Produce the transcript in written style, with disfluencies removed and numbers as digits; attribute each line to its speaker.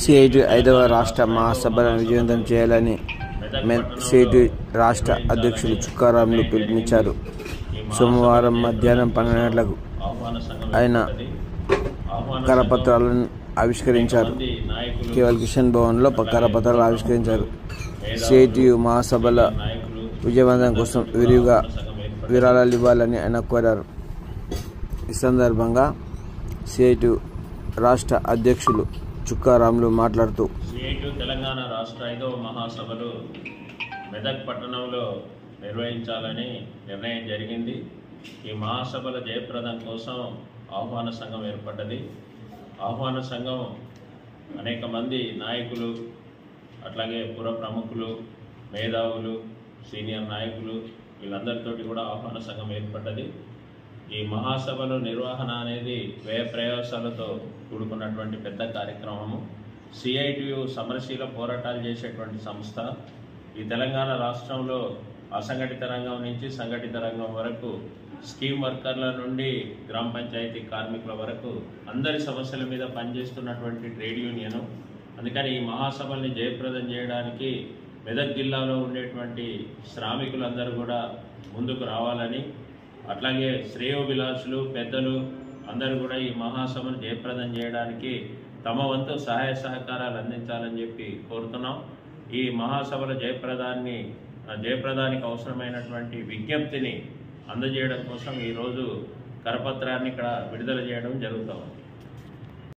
Speaker 1: CIT 5వ రాష్ట్ర మహాసభలను విజయవంతం చేయాలని సిఐటి రాష్ట్ర అధ్యక్షులు చుక్కారాములు పిలుపునిచ్చారు. సోమవారం మధ్యాహ్నం 12 గంటలకు ఆయన కరపత్రాలను ఆవిష్కరించారు. కేవల్ కిషన్ భవన్లో కరపత్రాలు ఆవిష్కరించారు. సిఐటియు మహాసభల విజయవంతం కోసం విరివిగా విరాళాలు ఇవ్వాలని ఆయన కోరారు. ఈ సందర్భంగా సిఐటి రాష్ట్ర అధ్యక్షులు చుక్కారాములు మాట్లాడుతూ,
Speaker 2: సిఐటి తెలంగాణ రాష్ట్ర 5వ మహాసభలు మెదక్ పట్టణంలో నిర్వహించాలని నిర్ణయం జరిగింది. ఈ మహాసభల జయప్రదం కోసం ఆహ్వాన సంఘం ఏర్పడ్డది. ఆహ్వాన సంఘం అనేక మంది నాయకులు, అట్లాగే పుర ప్రముఖులు, మేధావులు, సీనియర్ నాయకులు వీళ్ళందరితోటి కూడా ఆహ్వాన సంఘం ఏర్పడ్డది. ఈ మహాసభల నిర్వహణ అనేది వ్యయ ప్రయాసాలతో కూడుకున్నటువంటి పెద్ద కార్యక్రమము. సిఐటియు సమరశీల పోరాటాలు చేసేటువంటి సంస్థ. ఈ తెలంగాణ రాష్ట్రంలో అసంఘటిత రంగం నుంచి సంఘటిత రంగం వరకు, స్కీమ్ వర్కర్ల నుండి గ్రామ పంచాయతీ కార్మికుల వరకు అందరి సమస్యల మీద పనిచేస్తున్నటువంటి ట్రేడ్ యూనియన్. అందుకని ఈ మహాసభల్ని జయప్రదం చేయడానికి మెదక్ జిల్లాలో ఉండేటువంటి శ్రామికులందరూ కూడా ముందుకు రావాలని, అట్లాగే శ్రేయోభిలాషులు, పెద్దలు అందరూ కూడా ఈ మహాసభను జయప్రదం చేయడానికి తమ వంతు సహాయ సహకారాలు అందించాలని చెప్పి కోరుతున్నాం. ఈ మహాసభల జయప్రదానికి అవసరమైనటువంటి విజ్ఞప్తిని అందజేయడం కోసం ఈరోజు కరపత్రాన్ని ఇక్కడ విడుదల చేయడం జరుగుతుంది.